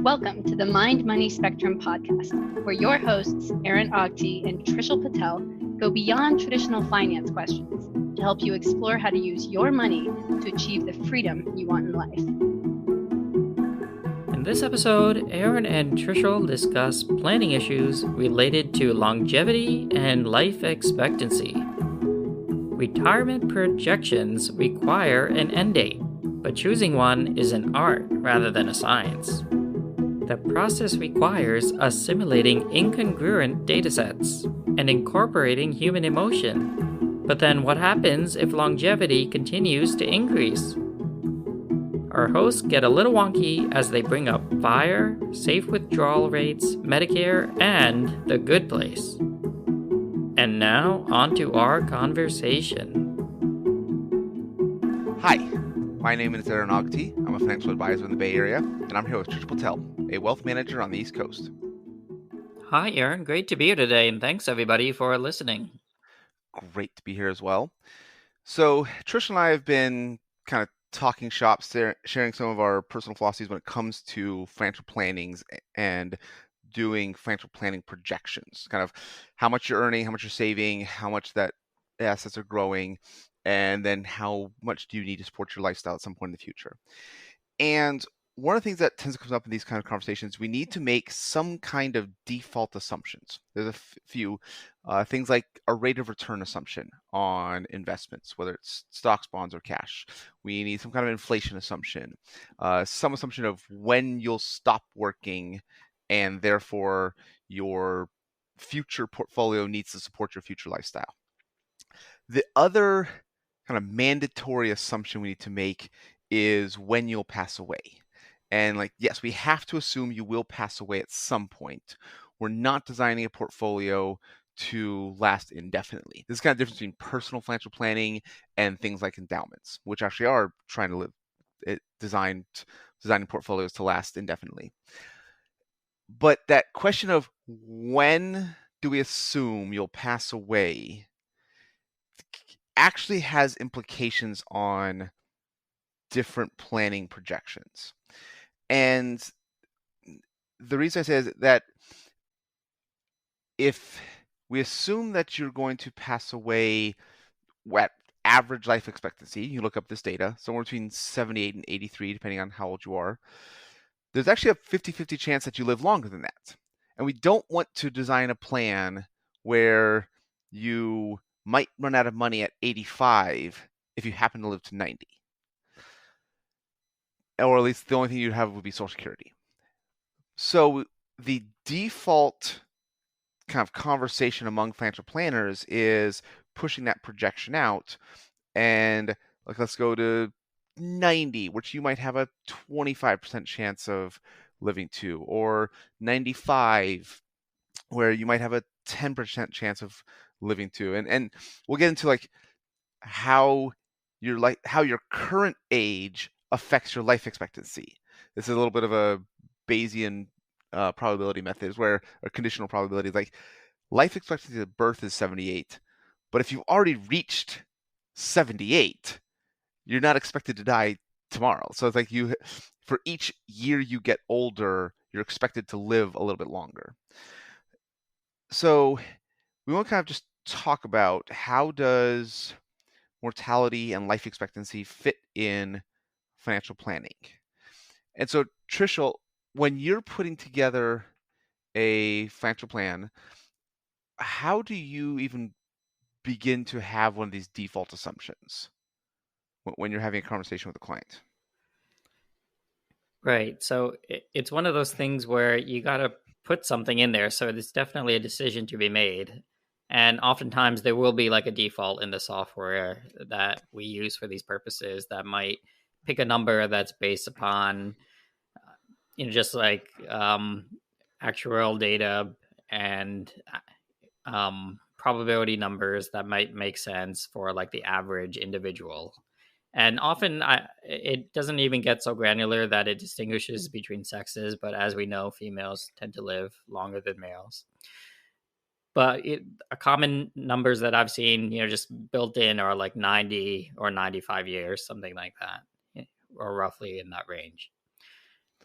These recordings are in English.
Welcome to the Mind Money Spectrum podcast, where your hosts, Aaron Ogti and Trishul Patel, go beyond traditional finance questions to help you explore how to use your money to achieve the freedom you want in life. In this episode, Aaron and Trishul discuss planning issues related to longevity and life expectancy. Retirement projections require an end date, but choosing one is an art rather than a science. The process requires assimilating incongruent datasets and incorporating human emotion. But then what happens if longevity continues to increase? Our hosts get a little wonky as they bring up FIRE, safe withdrawal rates, Medicare, and the good place. And now, on to our conversation. Hi, my name is Aaron Ogti. I'm a financial advisor in the Bay Area, and I'm here with Trishul Patel, a wealth manager on the East Coast. Hi, Aaron. Great to be here today, and thanks everybody for listening. Great to be here as well. So, Trish and I have been kind of talking shop, sharing some of our personal philosophies when it comes to financial plannings and doing financial planning projections, kind of how much you're earning, how much you're saving, how much that assets are growing, and then how much do you need to support your lifestyle at some point in the future. And one of the things that tends to come up in these kind of conversations, we need to make some kind of default assumptions. There's a few things like a rate of return assumption on investments, whether it's stocks, bonds, or cash. We need some kind of inflation assumption, some assumption of when you'll stop working, and therefore your future portfolio needs to support your future lifestyle. The other kind of mandatory assumption we need to make is when you'll pass away. And yes, we have to assume you will pass away at some point. We're not designing a portfolio to last indefinitely. This is kind of difference between personal financial planning and things like endowments, which actually are trying to designing portfolios to last indefinitely. But that question of when do we assume you'll pass away actually has implications on different planning projections. And the reason I say is that if we assume that you're going to pass away at average life expectancy, you look up this data, somewhere between 78 and 83, depending on how old you are, there's actually a 50-50 chance that you live longer than that. And we don't want to design a plan where you might run out of money at 85 if you happen to live to 90. Or at least the only thing you'd have would be Social Security. So the default kind of conversation among financial planners is pushing that projection out. And let's go to 90, which you might have a 25% chance of living to, or 95, where you might have a 10% chance of living to. And we'll get into how your current age affects your life expectancy. This is a little bit of a Bayesian probability method, where a conditional probability, like life expectancy at birth is 78, but if you've already reached 78, you're not expected to die tomorrow. So it's like for each year you get older, you're expected to live a little bit longer. So we want to kind of just talk about how does mortality and life expectancy fit in financial planning. And so, Trishul, when you're putting together a financial plan, how do you even begin to have one of these default assumptions when you're having a conversation with a client? Right. So it's one of those things where you got to put something in there. So it's definitely a decision to be made. And oftentimes there will be like a default in the software that we use for these purposes that might pick a number that's based upon, just like actuarial data and probability numbers that might make sense for like the average individual. And often it doesn't even get so granular that it distinguishes between sexes. But as we know, females tend to live longer than males. But common numbers that I've seen, just built in are like 90 or 95 years, something like that, or roughly in that range.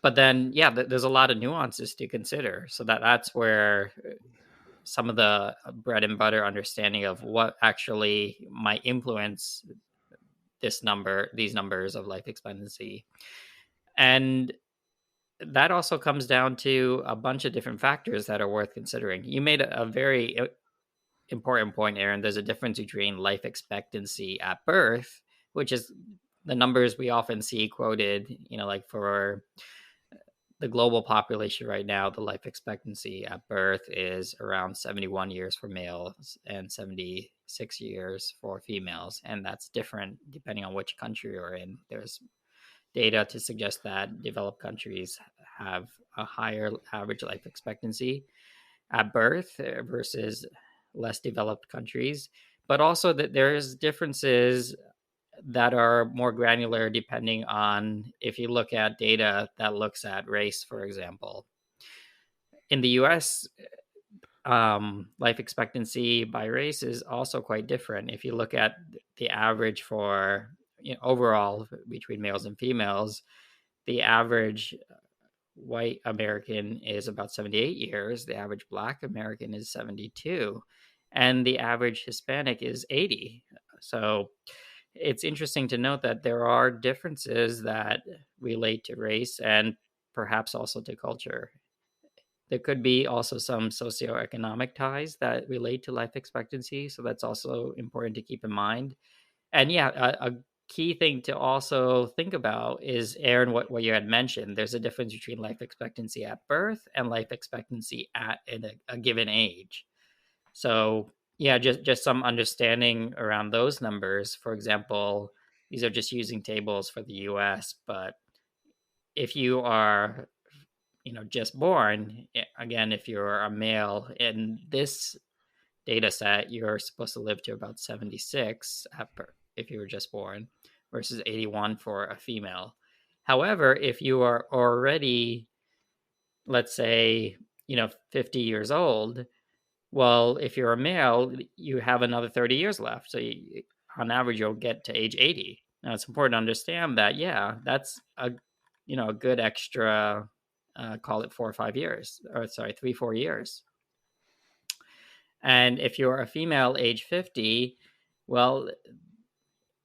But then, yeah, there's a lot of nuances to consider. So that's where some of the bread and butter understanding of what actually might influence these numbers of life expectancy. And that also comes down to a bunch of different factors that are worth considering. You made a very important point, Aaron. There's a difference between life expectancy at birth, which is the numbers we often see quoted, like for the global population right now, the life expectancy at birth is around 71 years for males and 76 years for females. And that's different depending on which country you're in. There's data to suggest that developed countries have a higher average life expectancy at birth versus less developed countries, but also that there's differences that are more granular depending on if you look at data that looks at race, for example. In the US, life expectancy by race is also quite different. If you look at the average for overall between males and females, the average white American is about 78 years, the average Black American is 72, and the average Hispanic is 80. So it's interesting to note that there are differences that relate to race and perhaps also to culture. There could be also some socioeconomic ties that relate to life expectancy. So that's also important to keep in mind. And yeah, a key thing to also think about is, Aaron, what you had mentioned. There's a difference between life expectancy at birth and life expectancy at a given age. So yeah, just some understanding around those numbers. For example, these are just using tables for the US, but if you are, just born, again, if you're a male in this data set, you're supposed to live to about 76 if you were just born versus 81 for a female. However, if you are already, let's say, 50 years old, well, if you're a male, you have another 30 years left. So on average, you'll get to age 80. Now, it's important to understand that, yeah, that's a good extra, call it 4 or 5 years, or sorry, 3-4 years. And if you're a female age 50, well,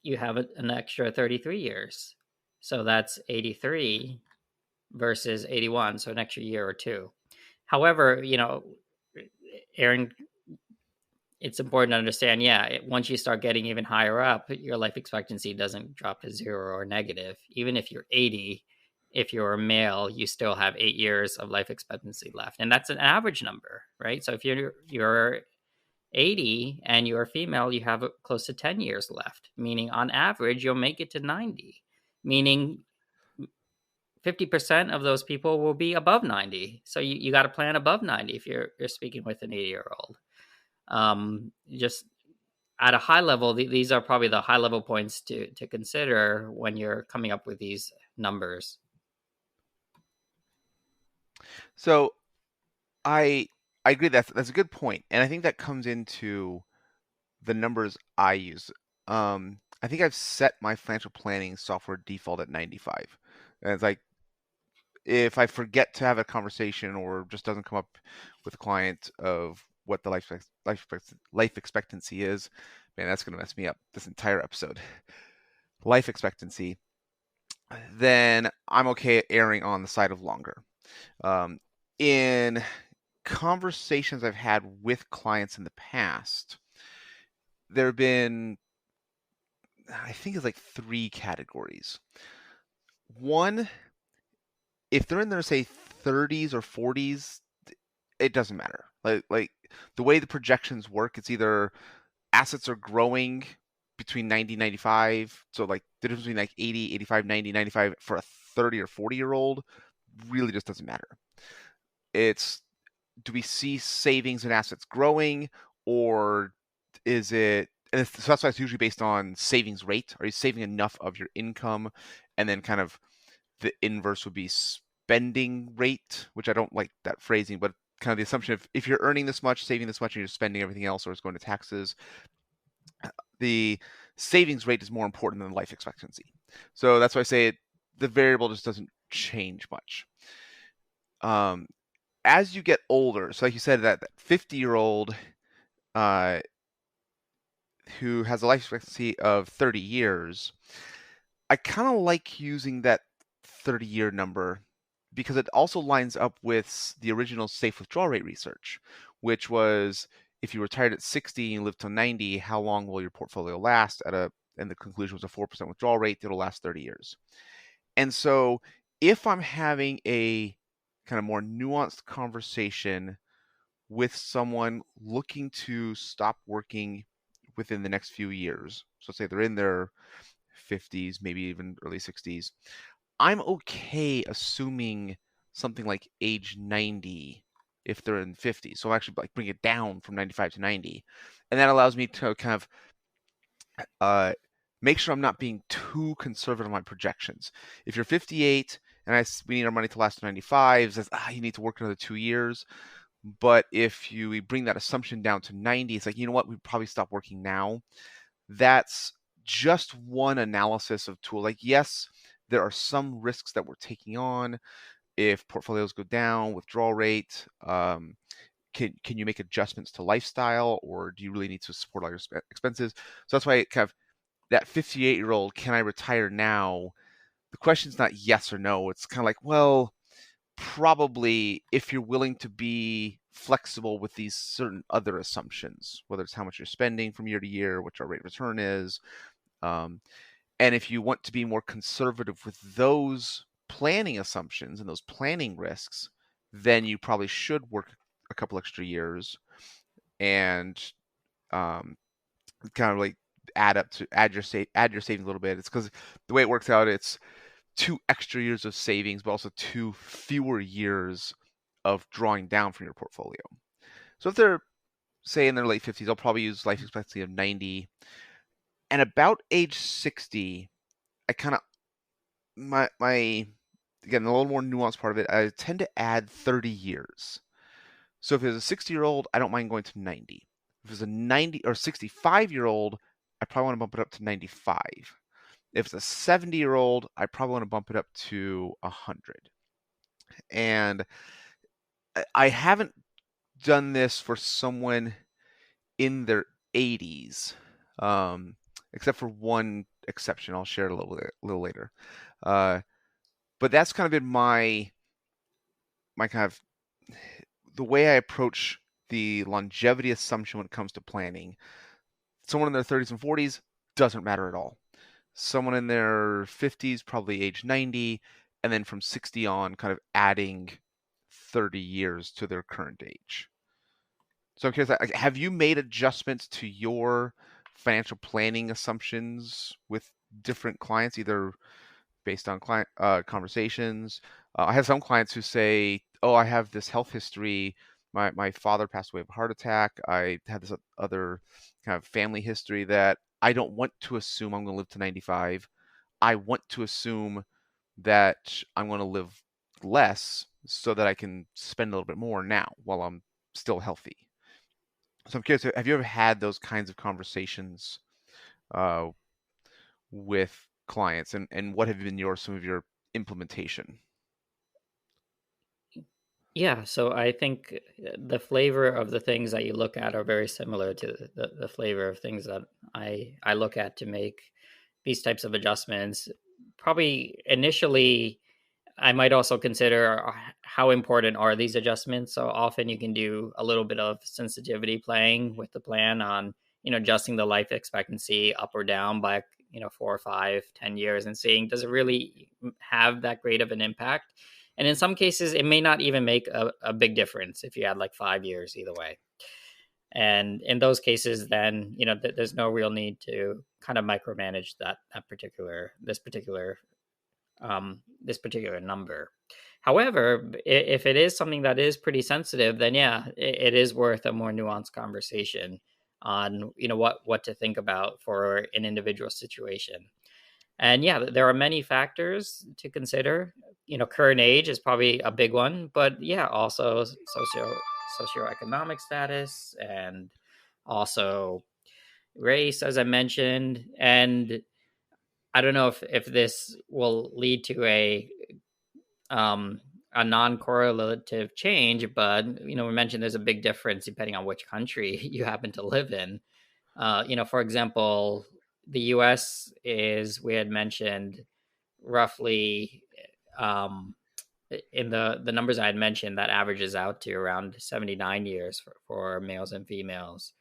you have an extra 33 years. So that's 83 versus 81, so an extra year or two. However, Aaron, it's important to understand, once you start getting even higher up, your life expectancy doesn't drop to 0 or negative. Even if you're 80, if you're a male, you still have 8 years of life expectancy left. And that's an average number, right? So if you're 80 and you're a female, you have close to 10 years left, meaning on average, you'll make it to 90, meaning 50% of those people will be above 90. So you got to plan above 90 if you're speaking with an 80-year-old. Just at a high level, these are probably the high level points to consider when you're coming up with these numbers. So I agree that's a good point, and I think that comes into the numbers I use. I think I've set my financial planning software default at 95. And it's like, if I forget to have a conversation or just doesn't come up with a client of what the life expectancy is, man, that's going to mess me up this entire episode. Life expectancy, then I'm okay at erring on the side of longer. In conversations I've had with clients in the past, there have been, I think it's like 3 categories. One, if they're in their, say, 30s or 40s, it doesn't matter. Like the way the projections work, it's either assets are growing between 90 and 95. So like the difference between like 80, 85, 90, 95 for a 30 or 40-year-old really just doesn't matter. It's, do we see savings and assets growing, or is it, and so that's why it's usually based on savings rate. Are you saving enough of your income? And then kind of the inverse would be spending rate, which I don't like that phrasing, but kind of the assumption of if you're earning this much, saving this much, and you're spending everything else, or it's going to taxes, the savings rate is more important than life expectancy. So that's why I say the variable just doesn't change much. As you get older, so like you said, that 50-year-old who has a life expectancy of 30 years, I kind of like using that 30-year number because it also lines up with the original safe withdrawal rate research, which was if you retired at 60 and you lived till 90, how long will your portfolio last and the conclusion was a 4% withdrawal rate that'll last 30 years. And so if I'm having a kind of more nuanced conversation with someone looking to stop working within the next few years, so say they're in their 50s, maybe even early 60s, I'm okay assuming something like age 90 if they're in 50s. So I'll actually like bring it down from 95 to 90. And that allows me to kind of make sure I'm not being too conservative on my projections. If you're 58 and we need our money to last to 95, says, you need to work another 2 years. But if we bring that assumption down to 90, it's like, you know what, we probably stop working now. That's just one analysis of tool. Like, yes, there are some risks that we're taking on. If portfolios go down, withdrawal rate, can you make adjustments to lifestyle, or do you really need to support all your expenses? So that's why it kind of, that 58-year-old, can I retire now? The question's not yes or no. It's kind of like, well, probably if you're willing to be flexible with these certain other assumptions, whether it's how much you're spending from year to year, what your rate of return is. And if you want to be more conservative with those planning assumptions and those planning risks, then you probably should work a couple extra years and kind of like add your savings a little bit. It's because the way it works out, it's 2 extra years of savings, but also 2 fewer years of drawing down from your portfolio. So if they're, say, in their late 50s, I'll probably use life expectancy of 90. And about age 60, I kind of, my again, a little more nuanced part of it, I tend to add 30 years. So if it's a 60-year-old, I don't mind going to 90. If it's a 90 or 65-year-old, I probably want to bump it up to 95. If it's a 70-year-old, I probably want to bump it up to 100. And I haven't done this for someone in their 80s, except for one exception. I'll share it a little later. But that's kind of been my kind of the way I approach the longevity assumption when it comes to planning. Someone in their 30s and 40s doesn't matter at all. Someone in their 50s, probably age 90, and then from 60 on, kind of adding 30 years to their current age. So I'm curious, have you made adjustments to your financial planning assumptions with different clients, either based on client conversations? I have some clients who say, oh, I have this health history. My father passed away of a heart attack. I had this other kind of family history that I don't want to assume I'm going to live to 95. I want to assume that I'm going to live less so that I can spend a little bit more now while I'm still healthy. So I'm curious, have you ever had those kinds of conversations with clients, and what have been some of your implementation? Yeah, so I think the flavor of the things that you look at are very similar to the flavor of things that I look at to make these types of adjustments. Probably initially, I might also consider how important are these adjustments. So often you can do a little bit of sensitivity playing with the plan on, adjusting the life expectancy up or down by, 4 or 5, 10 years and seeing, does it really have that great of an impact? And in some cases, it may not even make a big difference if you add like 5 years either way. And in those cases, then, there's no real need to kind of micromanage this particular number. However, if it is something that is pretty sensitive, then yeah, it is worth a more nuanced conversation on, what to think about for an individual situation. And yeah, there are many factors to consider. Current age is probably a big one, but yeah, also socioeconomic status, and also race, as I mentioned. And I don't know if this will lead to a a non-correlative change, but we mentioned there's a big difference depending on which country you happen to live in. For example, the U.S. is, we had mentioned, roughly, in the numbers I had mentioned, that averages out to around 79 years for males and females,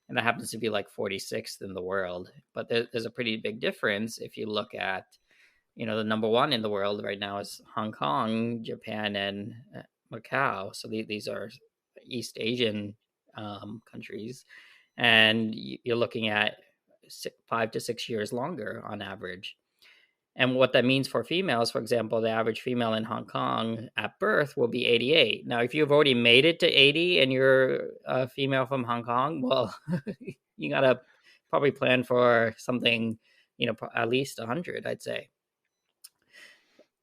and that happens to be like 46th in the world. But there's a pretty big difference if you look at, the number one in the world right now is Hong Kong, Japan, and Macau. So these are East Asian countries, and you're looking at 5 to 6 years longer on average. And what that means for females, for example, the average female in Hong Kong at birth will be 88. Now, if you've already made it to 80 and you're a female from Hong Kong, well, you got to probably plan for something, at least 100, I'd say.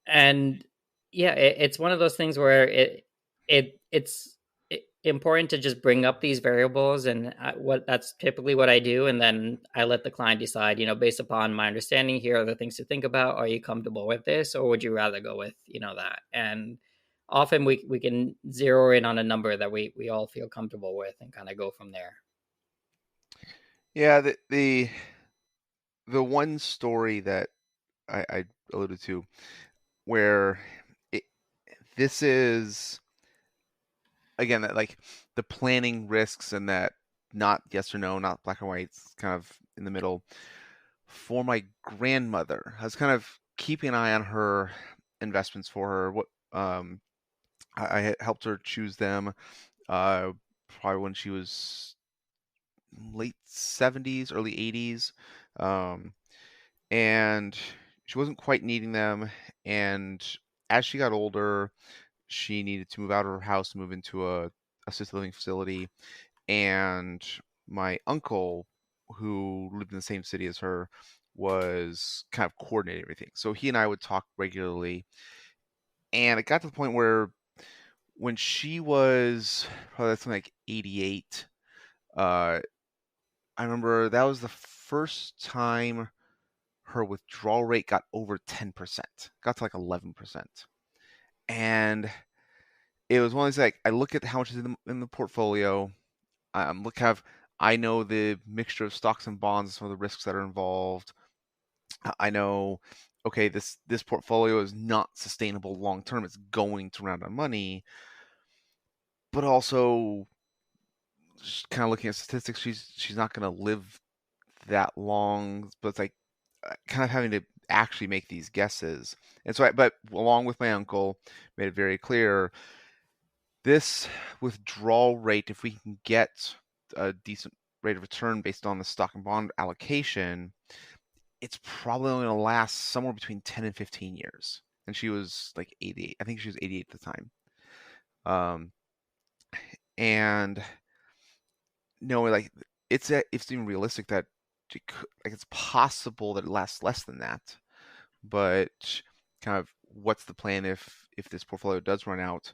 And yeah, it's one of those things where it's important to just bring up these variables, and that's typically what I do, and then I let the client decide, based upon my understanding, here are the things to think about. Are you comfortable with this, or would you rather go with that? And often we can zero in on a number that we all feel comfortable with and kind of go from there. Yeah, the one story that I alluded to, where this is, again, that like the planning risks, and that not yes or no, not black and white, it's kind of in the middle. For my grandmother, I was kind of keeping an eye on her investments for her. What I had helped her choose them probably when she was late 70s, early 80s. And she wasn't quite needing them. And as she got older, she needed to move out of her house, move into a assisted living facility. And my uncle, who lived in the same city as her, was kind of coordinating everything. So he and I would talk regularly. And it got to the point where when she was probably something like 88, I remember that was the first time her withdrawal rate got over 10%, got to like 11%. And it was one of these, like, I look at how much is in the portfolio. I know the mixture of stocks and bonds, some of the risks that are involved. I know, okay, this portfolio is not sustainable long term. It's going to run out of money. But also, just kind of looking at statistics, she's not going to live that long. But it's like kind of having to actually make these guesses. And so, but along with my uncle, made it very clear, this withdrawal rate, if we can get a decent rate of return based on the stock and bond allocation, it's probably only going to last somewhere between 10 and 15 years. And she was like 88. I think she was 88 at the time. And no, like it's even realistic that it's possible that it lasts less than that. But kind of what's the plan if this portfolio does run out?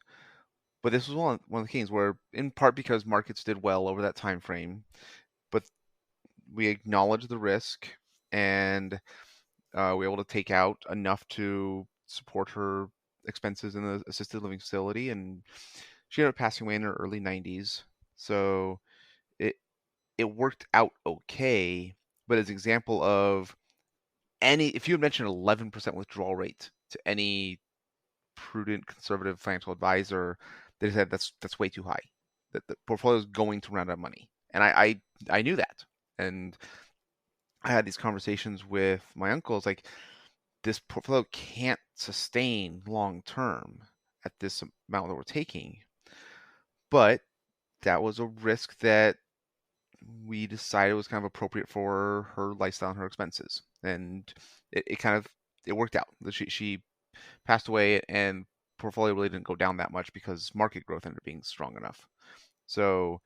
But this was one of the things where, in part because markets did well over that time frame, but we acknowledged the risk, and we were able to take out enough to support her expenses in the assisted living facility, and she ended up passing away in her early 90s. So it worked out okay. But as an example of if you had mentioned 11% withdrawal rate to any prudent conservative financial advisor, they said that's way too high. That the portfolio is going to run out of money, and I knew that. And I had these conversations with my uncles, like, this portfolio can't sustain long term at this amount that we're taking. But that was a risk that we decided was kind of appropriate for her lifestyle and her expenses, and it worked out. She passed away, and portfolio really didn't go down that much because market growth ended up being strong enough. So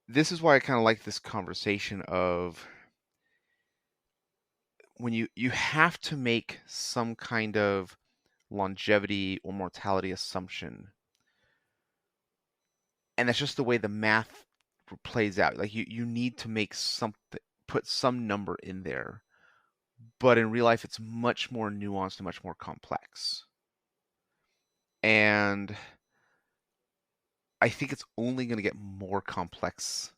this is why I kind of like this conversation of when you have to make some kind of longevity or mortality assumption, and that's just the way the math plays out. Like you need to make something, put some number in there, but in real life it's much more nuanced and much more complex. And I think it's only going to get more complex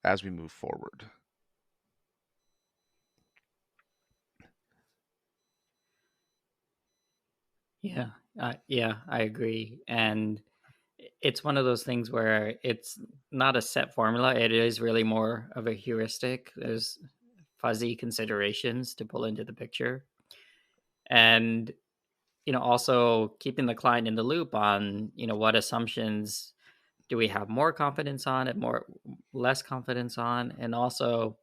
as we move forward. Yeah, I agree. And it's one of those things where it's not a set formula. It is really more of a heuristic. There's fuzzy considerations to pull into the picture. And, also keeping the client in the loop on, what assumptions do we have more confidence on and less confidence on. And also,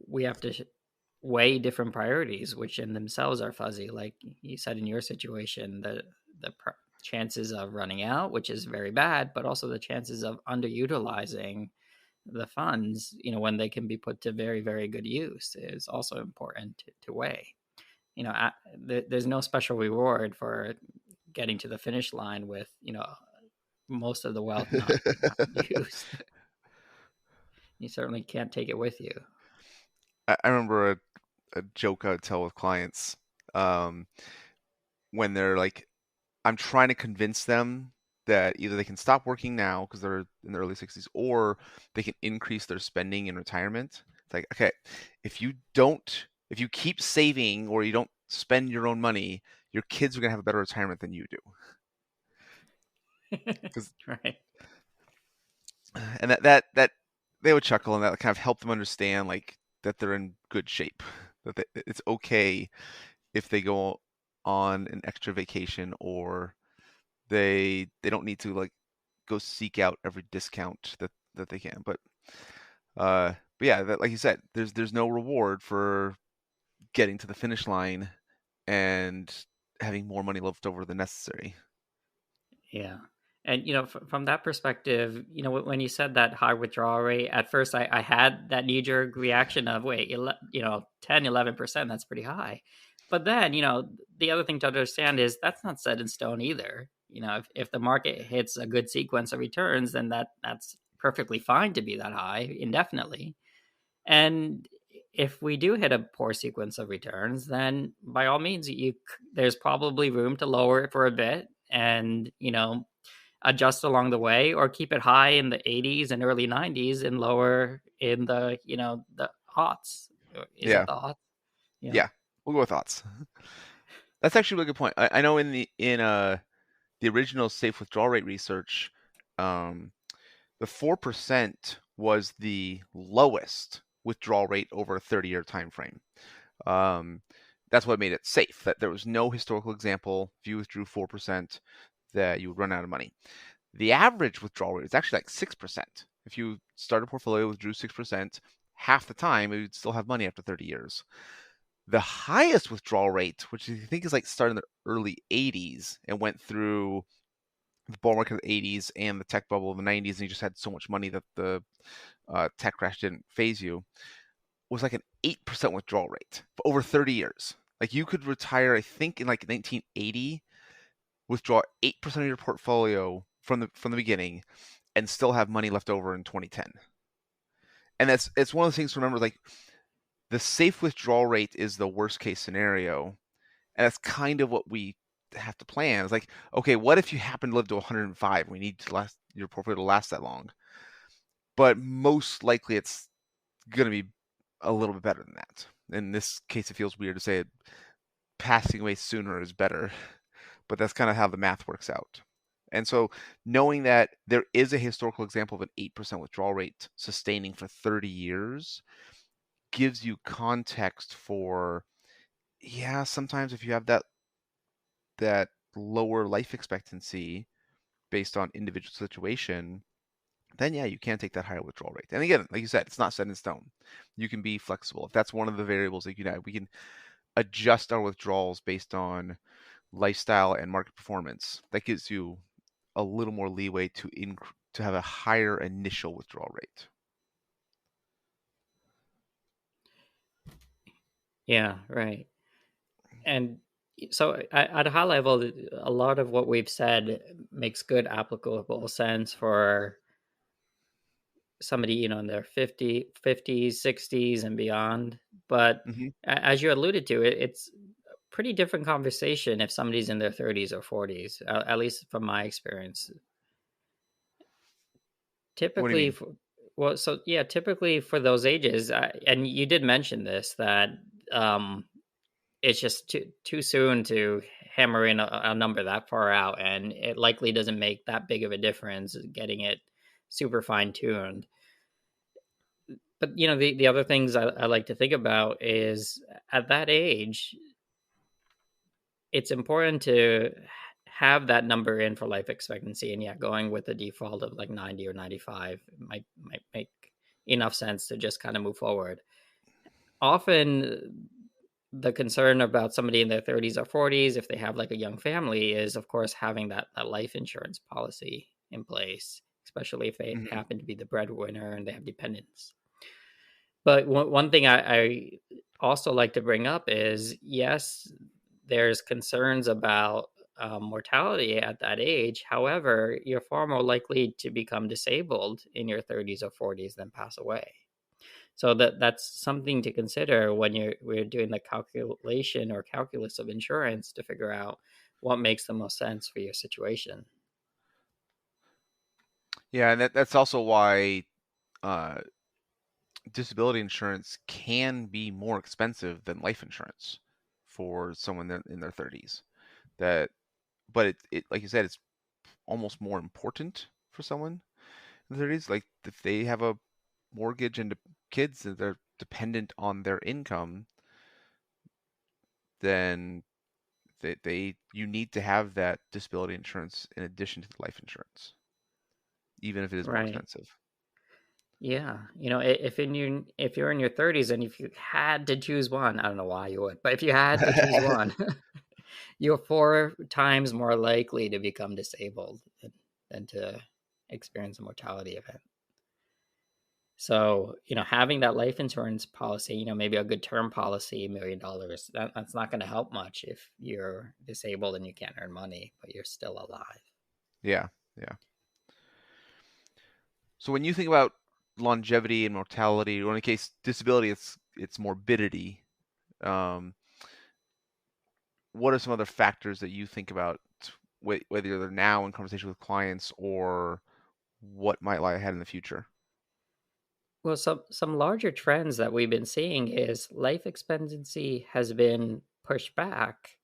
we have to weigh different priorities, which in themselves are fuzzy. Like you said, in your situation, the chances of running out, which is very bad, but also the chances of underutilizing the funds, when they can be put to very, very good use, is also important to weigh. There's no special reward for getting to the finish line with, most of the wealth not used. You certainly can't take it with you. I remember a joke I would tell with clients when they're like, I'm trying to convince them that either they can stop working now because they're in the early 60s, or they can increase their spending in retirement. It's like, okay, if you keep saving or you don't spend your own money, your kids are going to have a better retirement than you do. Right. And that they would chuckle, and that kind of helped them understand like that they're in good shape, that it's okay if they go on an extra vacation, or they don't need to like go seek out every discount that they can. But yeah, like you said, there's no reward for getting to the finish line and having more money left over than necessary. Yeah. And, from that perspective, when you said that high withdrawal rate, at first I had that knee jerk reaction of, wait, 10, 11%, that's pretty high. But then, the other thing to understand is that's not set in stone either. If the market hits a good sequence of returns, then that's perfectly fine to be that high indefinitely. And if we do hit a poor sequence of returns, then by all means, there's probably room to lower it for a bit and, adjust along the way, or keep it high in the 80s and early 90s and lower in the, the aughts. Is Yeah, it the aughts? yeah, we'll go with thoughts. That's actually a really good point. I know in the original safe withdrawal rate research, the 4% was the lowest withdrawal rate over a 30-year time frame. That's what made it safe, that there was no historical example, if you withdrew 4%, that you would run out of money. The average withdrawal rate is actually like 6%. If you start a portfolio, withdrew 6%, half the time it would still have money after 30 years. The highest withdrawal rate, which I think is like started in the early 80s and went through the bull market of the 80s and the tech bubble of the 90s, and you just had so much money that the tech crash didn't phase you, was like an 8% withdrawal rate for over 30 years. Like you could retire, I think in like 1980, withdraw 8% of your portfolio from the beginning and still have money left over in 2010. And it's one of the things to remember, like the safe withdrawal rate is the worst case scenario. And that's kind of what we have to plan. It's like, okay, what if you happen to live to 105 and we need your portfolio to last that long? But most likely it's going to be a little bit better than that. In this case, it feels weird to say it, passing away sooner is better, but that's kind of how the math works out. And so knowing that there is a historical example of an 8% withdrawal rate sustaining for 30 years gives you context for, yeah, sometimes if you have that lower life expectancy based on individual situation, then yeah, you can take that higher withdrawal rate. And again, like you said, it's not set in stone. You can be flexible. If that's one of the variables that you know, we can adjust our withdrawals based on lifestyle and market performance. That gives you a little more leeway to have a higher initial withdrawal rate. Yeah, right. And so at a high level, a lot of what we've said makes good applicable sense for somebody, in their 50s, 60s and beyond. But Mm-hmm. as you alluded to, it's pretty different conversation if somebody's in their 30s or 40s, at least from my experience. What do you Typically, mean? typically for those ages, and you did mention this, that um, it's just too soon to hammer in a number that far out, and it likely doesn't make that big of a difference getting it super fine tuned. But the other things I like to think about is at that age, it's important to have that number in for life expectancy, and going with the default of like 90 or 95 might make enough sense to just kind of move forward. Often the concern about somebody in their 30s or 40s, if they have like a young family, is of course having that life insurance policy in place, especially if they Mm-hmm. happen to be the breadwinner and they have dependents. But one thing I also like to bring up is, yes, there's concerns about mortality at that age. However, you're far more likely to become disabled in your 30s or 40s than pass away. So that's something to consider when we're doing the calculation or calculus of insurance to figure out what makes the most sense for your situation. Yeah, and that's also why uh, disability insurance can be more expensive than life insurance for someone in their 30s. That, but it like you said, it's almost more important for someone in their 30s. Like if they have a mortgage and kids and they're dependent on their income, then you need to have that disability insurance in addition to the life insurance, even if it is more Right. expensive. Yeah. If you're in your 30s and if you had to choose one, I don't know why you would, but if you had to choose one, you're 4 times more likely to become disabled than to experience a mortality event. So, having that life insurance policy, maybe a good term policy, $1 million, that's not going to help much if you're disabled and you can't earn money, but you're still alive. Yeah, yeah. So when you think about longevity and mortality, or in the case disability, it's morbidity. Um, what are some other factors that you think about, whether they're now in conversation with clients or what might lie ahead in the future? Well, some larger trends that we've been seeing is life expectancy has been pushed back,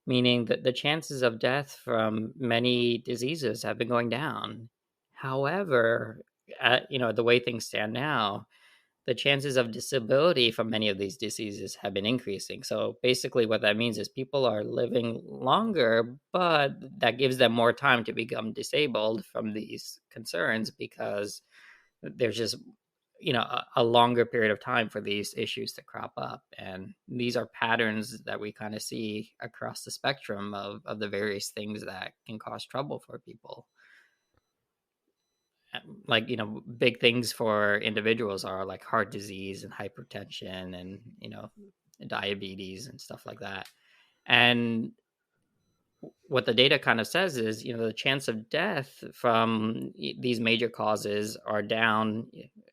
meaning that the chances of death from many diseases have been going down. However, the way things stand now, the chances of disability from many of these diseases have been increasing. So basically, what that means is people are living longer, but that gives them more time to become disabled from these concerns because there's just a longer period of time for these issues to crop up, and these are patterns that we kind of see across the spectrum of the various things that can cause trouble for people. Like, big things for individuals are like heart disease and hypertension and diabetes and stuff like that. And what the data kind of says is, the chance of death from these major causes are down,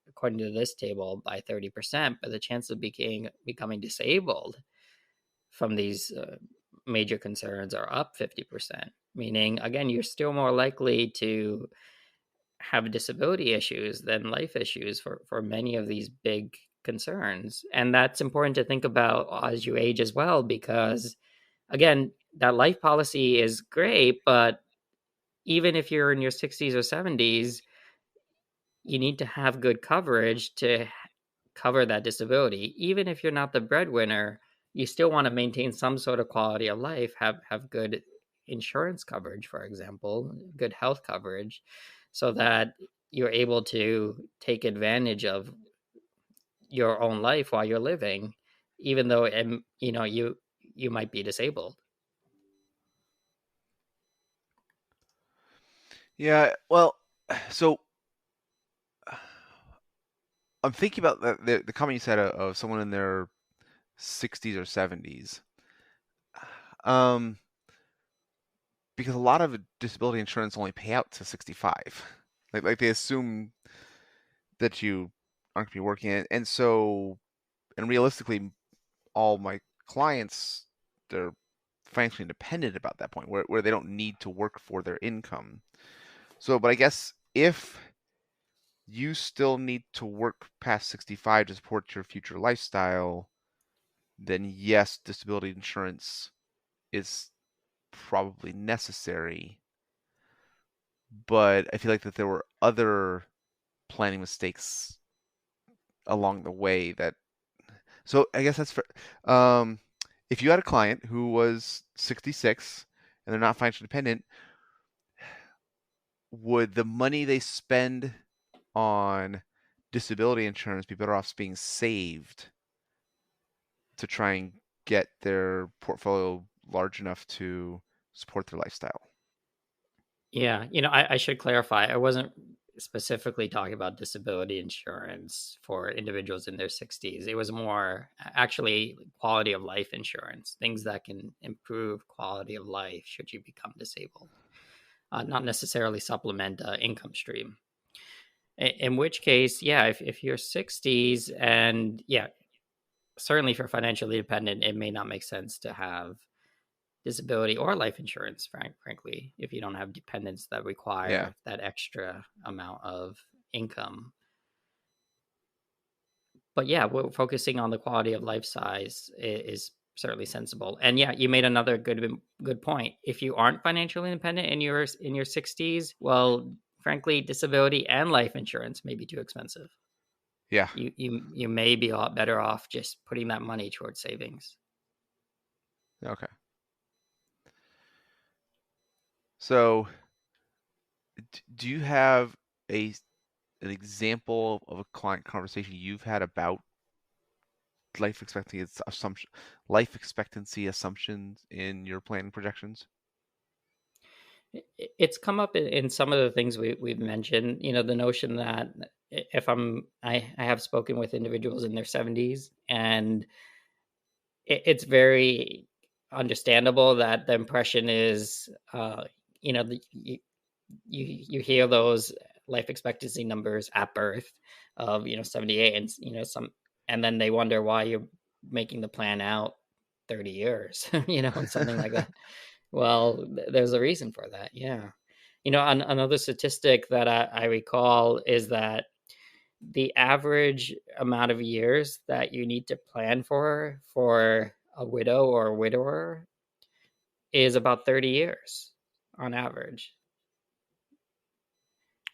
according to this table, by 30%, but the chance of becoming disabled from these major concerns are up 50%, meaning, again, you're still more likely to have disability issues than life issues for many of these big concerns. And that's important to think about as you age as well, because again, that life policy is great, but even if you're in your 60s or 70s, you need to have good coverage to cover that disability. Even if you're not the breadwinner, you still want to maintain some sort of quality of life, have good insurance coverage, for example, good health coverage, so that you're able to take advantage of your own life while you're living, even though you might be disabled. Yeah, well, so I'm thinking about the comment you said of someone in their 60s or 70s. Um, because a lot of disability insurance only pay out to 65. Like they assume that you aren't going to be working, and realistically, all my clients they're financially independent about that point, where they don't need to work for their income. So, but I guess if you still need to work past 65 to support your future lifestyle, then yes, disability insurance is probably necessary. But I feel like that there were other planning mistakes along the way that. So I guess that's for. If you had a client who was 66 and they're not financially independent, would the money they spend on disability insurance be better off being saved to try and get their portfolio large enough to support their lifestyle? Yeah, I should clarify. I wasn't specifically talking about disability insurance for individuals in their 60s. It was more actually quality of life insurance, things that can improve quality of life should you become disabled, not necessarily supplement income stream. In which case, yeah, if you're 60s and yeah, certainly for financially independent, it may not make sense to have disability or life insurance, frankly, if you don't have dependents that require that extra amount of income. But yeah, we're focusing on the quality of life size is certainly sensible. And yeah, you made another good point. If you aren't financially independent and you're in your 60s, well, frankly, disability and life insurance may be too expensive. Yeah. You may be a lot better off just putting that money towards savings. Okay. So, do you have an example of a client conversation you've had about life expectancy assumptions in your planning projections? It's come up in some of the things we've mentioned. The notion that if I have spoken with individuals in their 70s, and it's very understandable that the impression is, you hear those life expectancy numbers at birth of 78, and and then they wonder why you're making the plan out 30 years, something like that. Well, there's a reason for that. Yeah. Another statistic that I recall is that the average amount of years that you need to plan for a widow or a widower is about 30 years on average.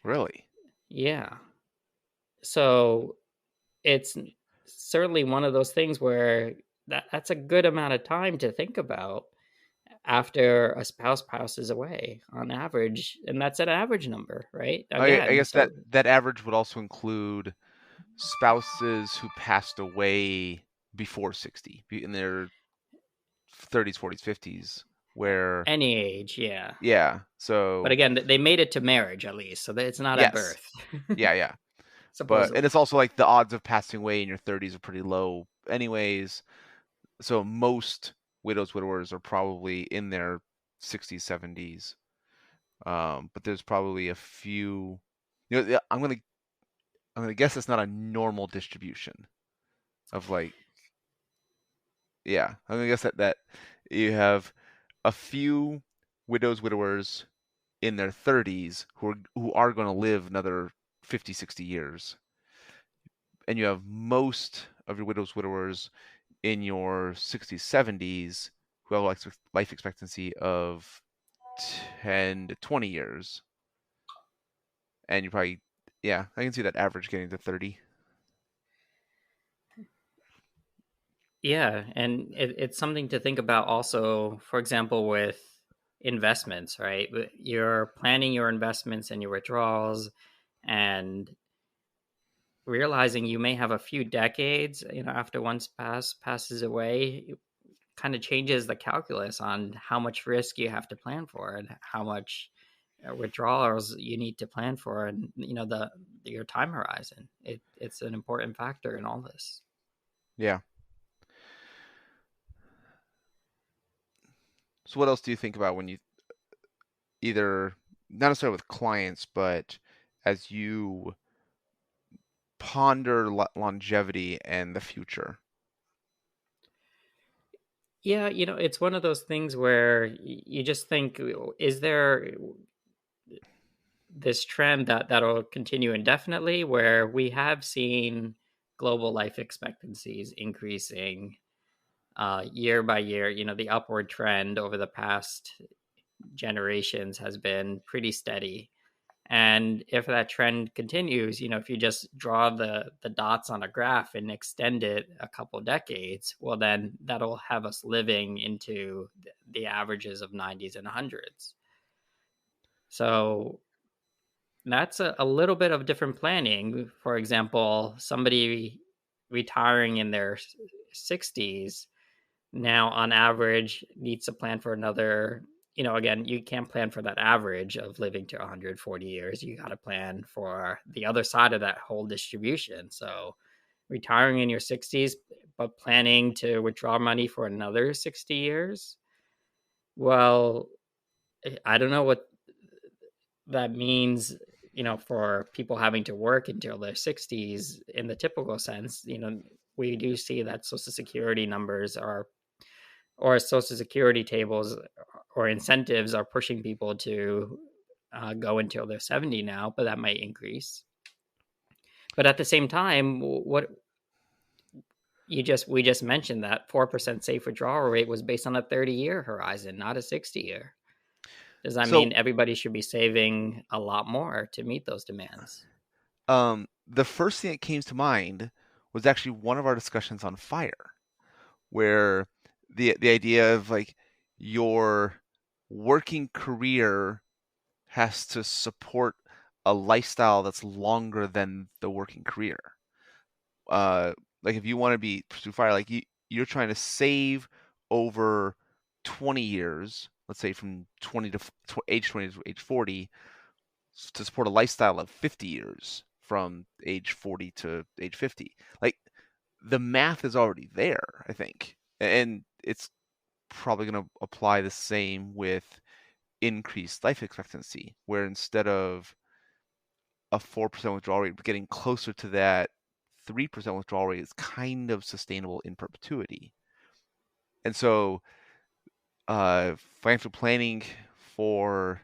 Really? Yeah. So it's certainly one of those things where that's a good amount of time to think about after a spouse passes away on average, and that's an average number, right? I Again, guess so that average would also include spouses who passed away before 60, in their 30s, 40s, 50s, where any age, yeah. yeah. But So again, they made it to marriage at least, so that it's not at yes, birth. yeah. But and Supposedly. it's also like the odds of passing away in your 30s are pretty low, anyways. So most widowers are probably in their 60s, 70s. But there's probably a few. I'm gonna guess it's not a normal distribution of like. Yeah, I'm gonna guess that you have a few widowers in their 30s who are going to live another 50, 60 years, and you have most of your widowers in your 60s, 70s who have life expectancy of 10 to 20 years. And you probably, yeah, I can see that average getting to 30. Yeah, and it's something to think about also, for example, with investments, right? You're planning your investments and your withdrawals and realizing you may have a few decades, after one spouse passes away, it kind of changes the calculus on how much risk you have to plan for and how much withdrawals you need to plan for, and your time horizon. It's an important factor in all this. Yeah. So what else do you think about when you either not necessarily with clients, but as you ponder longevity and the future? Yeah, it's one of those things where you just think, is there this trend that'll continue indefinitely, where we have seen global life expectancies increasing year by year. The upward trend over the past generations has been pretty steady. And if that trend continues, if you just draw the dots on a graph and extend it a couple decades, well, then that'll have us living into the averages of 90s and 100s. So that's a little bit of different planning. For example, somebody retiring in their 60s now on average needs to plan for another, again, you can't plan for that average of living to 140 years. You got to plan for the other side of that whole distribution. So retiring in your 60s but planning to withdraw money for another 60 years, well, I don't know what that means, for people having to work until their 60s in the typical sense. We do see that social security numbers or social security tables or incentives are pushing people to go until they're 70 now, but that might increase. But at the same time, what we just mentioned, that 4% safe withdrawal rate was based on a 30-year horizon, not a 60-year. Does that So mean everybody should be saving a lot more to meet those demands? the first thing that came to mind was actually one of our discussions on FIRE, where the idea of like your working career has to support a lifestyle that's longer than the working career. Like if you want to pursue FIRE, like you're trying to save over 20 years, let's say from 20 to age 20 to age 40, to support a lifestyle of 50 years from age 40 to age 50. Like the math is already there, I think. And it's probably going to apply the same with increased life expectancy, where instead of a 4% withdrawal rate, getting closer to that 3% withdrawal rate is kind of sustainable in perpetuity. And so financial planning for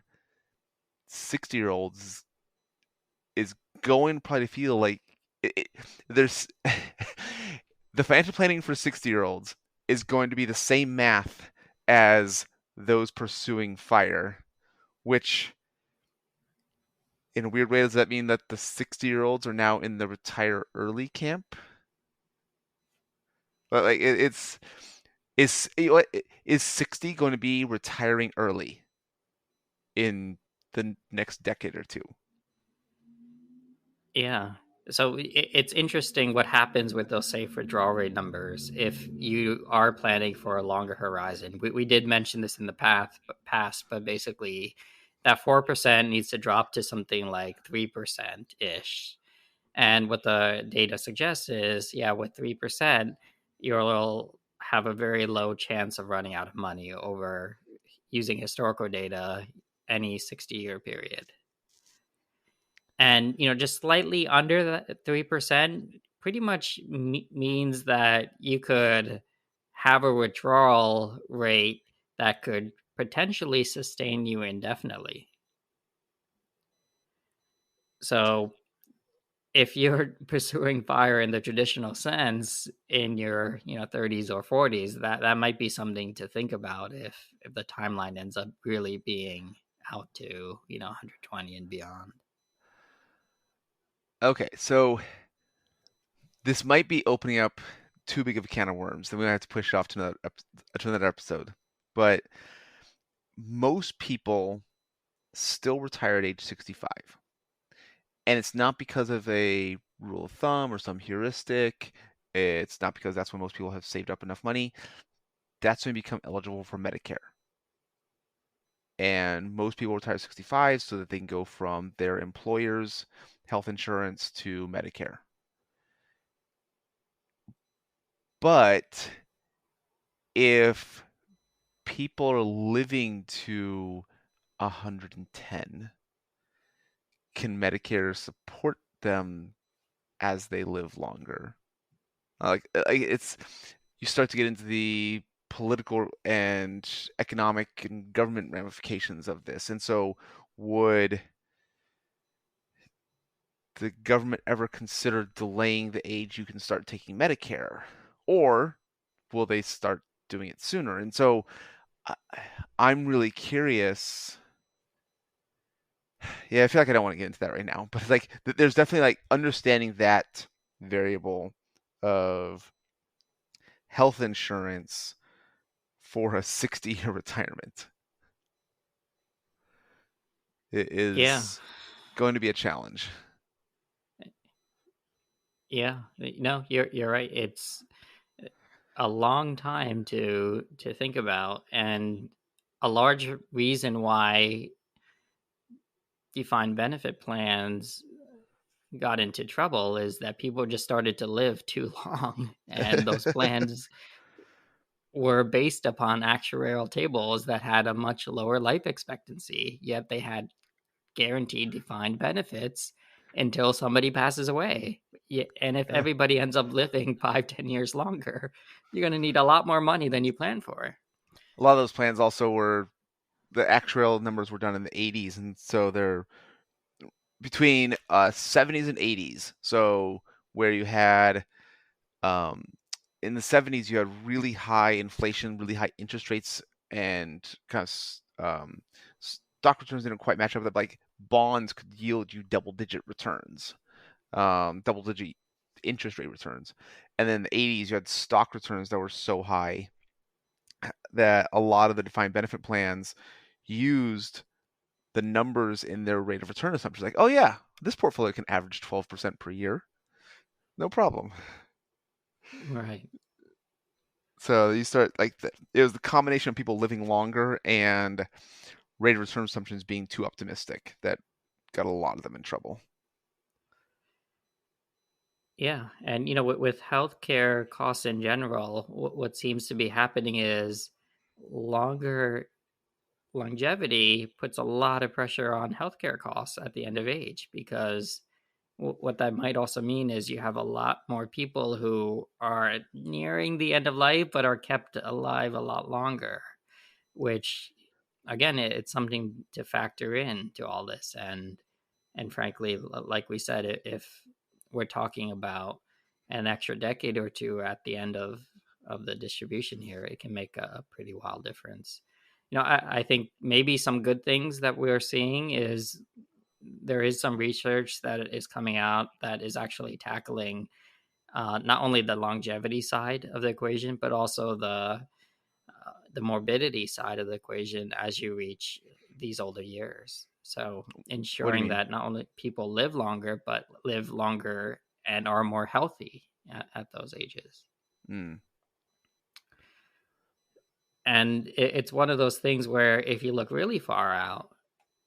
60-year-olds is going to probably feel like there's the financial planning for 60-year-olds is going to be the same math as those pursuing FIRE, which in a weird way, does that mean that the 60-year-olds are now in the retire early camp? But like is 60 going to be retiring early in the next decade or two? Yeah. So it's interesting what happens with those safe withdrawal rate numbers if you are planning for a longer horizon. We did mention this in the past, but basically that 4% needs to drop to something like 3% ish. And what the data suggests is, yeah, with 3%, you'll have a very low chance of running out of money over using historical data any 60-year period. And just slightly under the 3% pretty much means that you could have a withdrawal rate that could potentially sustain you indefinitely. So if you're pursuing FIRE in the traditional sense in your 30s or 40s, that might be something to think about if the timeline ends up really being out to 120 and beyond. Okay, so this might be opening up too big of a can of worms, then we might have to push it off to another episode. But most people still retire at age 65. And it's not because of a rule of thumb or some heuristic. It's not because that's when most people have saved up enough money. That's when you become eligible for Medicare. And most people retire at 65 so that they can go from their employer's health insurance to Medicare. But if people are living to 110, can Medicare support them as they live longer? It's you start to get into the political and economic and government ramifications of this. And so would the government ever consider delaying the age you can start taking Medicare? Or will they start doing it sooner? And so I'm really curious. Yeah, I feel like I don't want to get into that right now, but like there's definitely like understanding that variable of health insurance for a 60-year retirement. It Yeah. is going to be a challenge. Yeah. No, you're right. It's a long time to think about, and a large reason why defined benefit plans got into trouble is that people just started to live too long, and those plans were based upon actuarial tables that had a much lower life expectancy, yet they had guaranteed defined benefits until somebody passes away. And if Yeah. everybody ends up living 5-10 years longer, you're going to need a lot more money than you planned for. A lot of those plans also were the actuarial numbers were done in the 80s, and so they're between 70s and 80s. So where you had in the 70s you had really high inflation, really high interest rates, and kind of stock returns didn't quite match up. That like bonds could yield you double-digit returns, double-digit interest rate returns, and then in the 80s you had stock returns that were so high that a lot of the defined benefit plans used the numbers in their rate of return assumptions. Like, oh yeah, this portfolio can average 12% per year, no problem. Right. So you start like it was the combination of people living longer and rate of return assumptions being too optimistic that got a lot of them in trouble. Yeah. And, with healthcare costs in general, what seems to be happening is longer longevity puts a lot of pressure on healthcare costs at the end of age, because what that might also mean is you have a lot more people who are nearing the end of life but are kept alive a lot longer, which again, it's something to factor in to all this. And frankly, like we said, if we're talking about an extra decade or two at the end of the distribution here, it can make a pretty wild difference. I think maybe some good things that we're seeing is there is some research that is coming out that is actually tackling not only the longevity side of the equation, but also the morbidity side of the equation as you reach these older years. So What do you ensuring mean? that not only people live longer, but live longer and are more healthy at those ages. Mm. And it's one of those things where if you look really far out,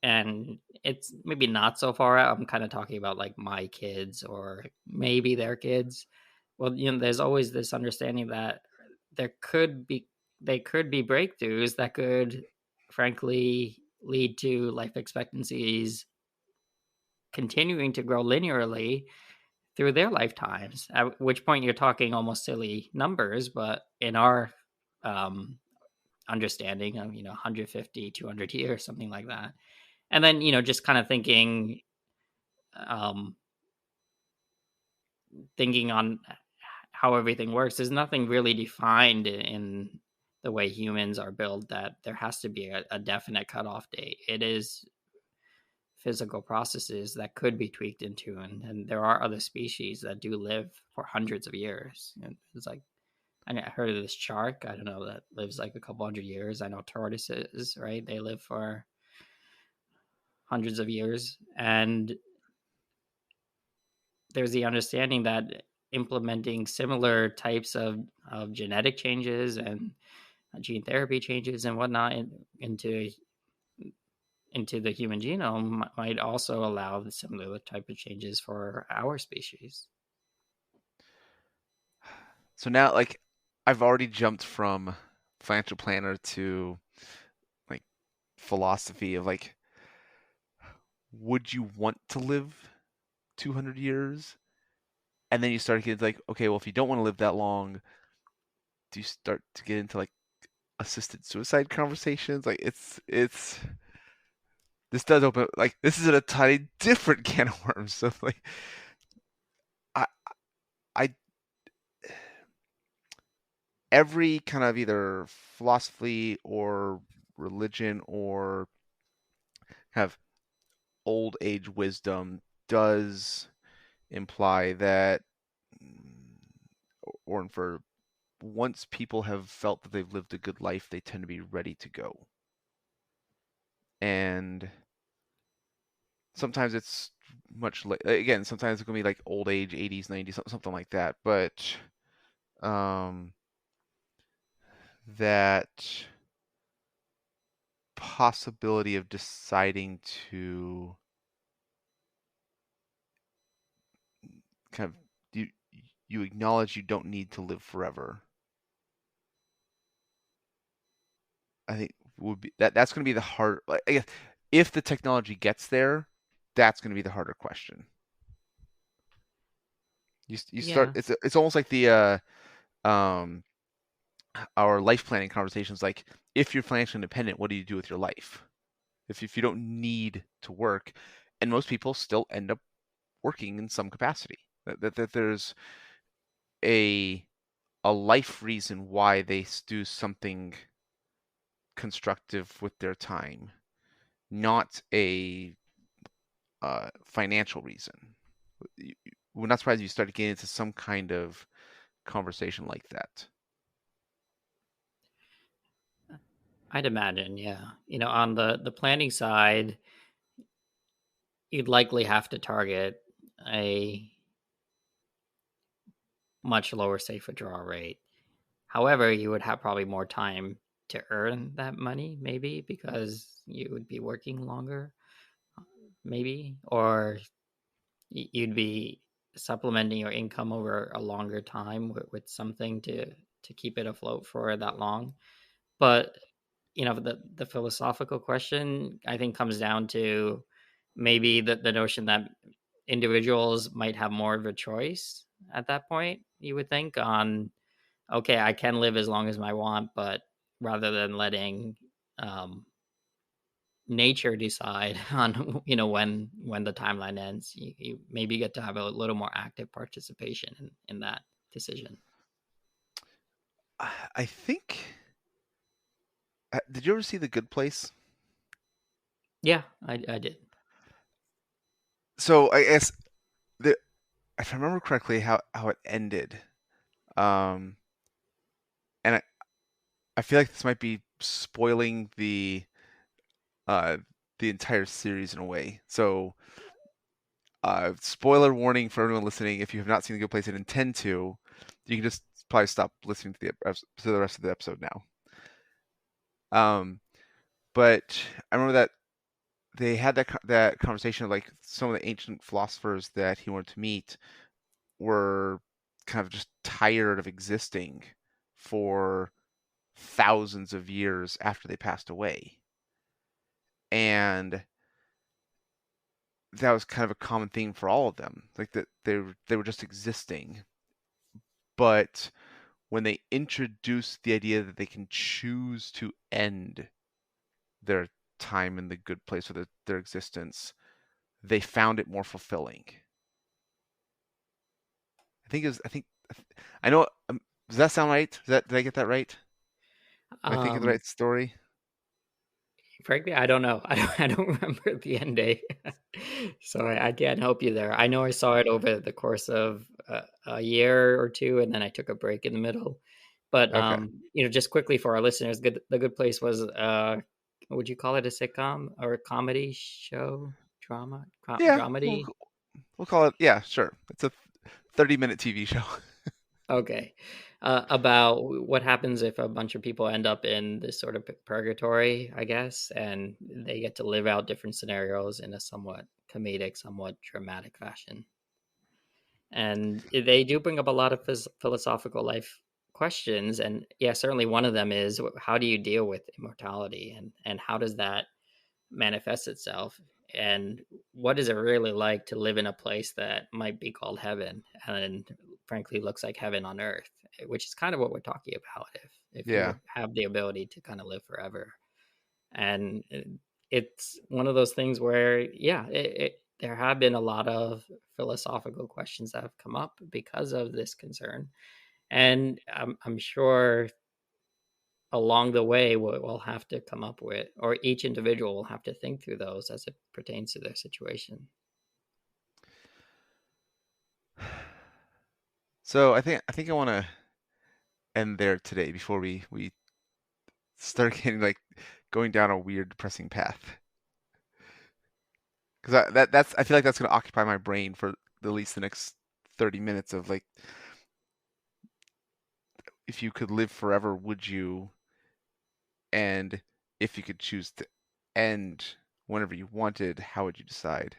and it's maybe not so far out, I'm kind of talking about like my kids or maybe their kids. Well, there's always this understanding that there could be they could be breakthroughs that could frankly lead to life expectancies continuing to grow linearly through their lifetimes, at which point you're talking almost silly numbers, but in our um, understanding of 150 200 years, something like that. And then just kind of um thinking on how everything works. There's nothing really defined in the way humans are built that there has to be a definite cutoff date. It is physical processes that could be tweaked into, and there are other species that do live for hundreds of years. And it's like, I heard of this shark, I don't know, that lives like a couple hundred years. I know tortoises, right? They live for hundreds of years. And there's the understanding that implementing similar types of genetic changes and gene therapy changes and whatnot into the human genome might also allow the similar type of changes for our species. So now, like, I've already jumped from financial planner to like philosophy of like, would you want to live 200 years? And then you start getting like, okay, well, if you don't want to live that long, do you start to get into like assisted suicide conversations. Like it's this does open, like, this is a tiny different can of worms. So like I I every kind of either philosophy or religion or kind of old age wisdom does imply that, or infer, once people have felt that they've lived a good life, they tend to be ready to go. And sometimes it's much again, sometimes it's gonna be like old age, 80s, 90s, something like that. But um, that possibility of deciding to kind of you acknowledge you don't need to live forever. I think would be that's going to be the hard. Like, I guess if the technology gets there, that's going to be the harder question. You start. Yeah. It's almost like the um our life planning conversations. Like, if you're financially independent, what do you do with your life? If you don't need to work, and most people still end up working in some capacity. That there's a life reason why they do something constructive with their time, not a financial reason. We're not surprised if you start getting into some kind of conversation like that. I'd imagine, yeah. On the planning side, you'd likely have to target a much lower safe withdrawal rate. However, you would have probably more time to earn that money, maybe because you would be working longer, maybe, or you'd be supplementing your income over a longer time with something to keep it afloat for that long. But the philosophical question, I think, comes down to maybe the notion that individuals might have more of a choice at that point. You would think on, okay, I can live as long as I want, but rather than letting nature decide on when the timeline ends, you maybe get to have a little more active participation in that decision. I think. Did you ever see The Good Place? Yeah, I did. So I guess if I remember correctly, how it ended, um, and I feel like this might be spoiling uh the entire series in a way. So spoiler warning for everyone listening: if you have not seen The Good Place and intend to, you can just probably stop listening to the rest of the episode now. But I remember that they had that conversation of, like, some of the ancient philosophers that he wanted to meet were kind of just tired of existing for thousands of years after they passed away. And that was kind of a common theme for all of them, like that they were just existing. But when they introduced the idea that they can choose to end their time in the good place, or their existence, they found it more fulfilling. I think I know. Does that sound right? Did I get that right? Am I thinking the Um, right story? Frankly, I don't know. I don't remember the end date, so I can't help you there. I know I saw it over the course of a year or two, and then I took a break in the middle. But Okay. just quickly for our listeners, The Good Place was would you call it a sitcom or a comedy show, Yeah, dramedy? we'll call it. Yeah, sure. It's a 30-minute TV show. Okay. About what happens if a bunch of people end up in this sort of purgatory, I guess, and they get to live out different scenarios in a somewhat comedic, somewhat dramatic fashion. And they do bring up a lot of philosophical life questions. And yeah, certainly one of them is, how do you deal with immortality, and how does that manifest itself? And what is it really like to live in a place that might be called heaven and frankly looks like heaven on earth, which is kind of what we're talking about if Yeah. you have the ability to kind of live forever. And it's one of those things where, there have been a lot of philosophical questions that have come up because of this concern. And I'm sure along the way, we'll have to come up with, or each individual will have to think through those as it pertains to their situation. So I think I want to end there today before we start getting like going down a weird, depressing path. Because I feel like that's going to occupy my brain for at least the next 30 minutes of like, if you could live forever, would you? And if you could choose to end whenever you wanted, how would you decide?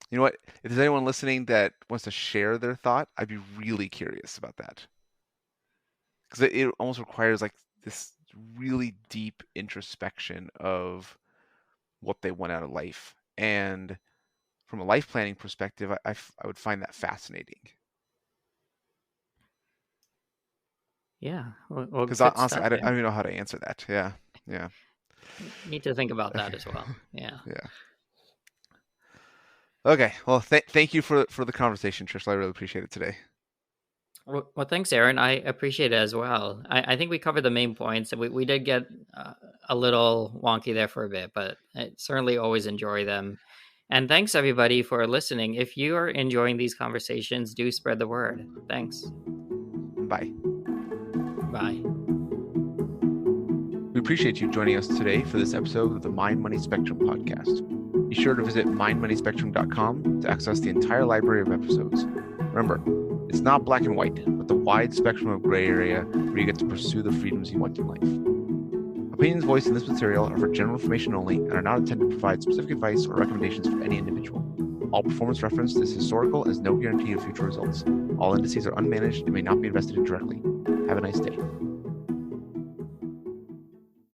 You know what? If there's anyone listening that wants to share their thought, I'd be really curious about that. Because it almost requires like this really deep introspection of what they want out of life. And from a life planning perspective, I would find that fascinating. Yeah. Well, Because good honestly, stuff, I don't even know how to answer that. Yeah. Need to think about that as well. Yeah. Okay. Well, thank you for the conversation, Trishul. I really appreciate it today. Well, thanks, Aaron. I appreciate it as well. I think we covered the main points. We did get a little wonky there for a bit, but I certainly always enjoy them. And thanks, everybody, for listening. If you are enjoying these conversations, do spread the word. Thanks. Bye. Bye. We appreciate you joining us today for this episode of the Mind Money Spectrum podcast. Be sure to visit mindmoneyspectrum.com to access the entire library of episodes. Remember, it's not black and white, but the wide spectrum of gray area where you get to pursue the freedoms you want in life. Opinions voiced in this material are for general information only and are not intended to provide specific advice or recommendations for any individual. All performance referenced is historical and has no guarantee of future results. All indices are unmanaged and may not be invested in directly. Have a nice day.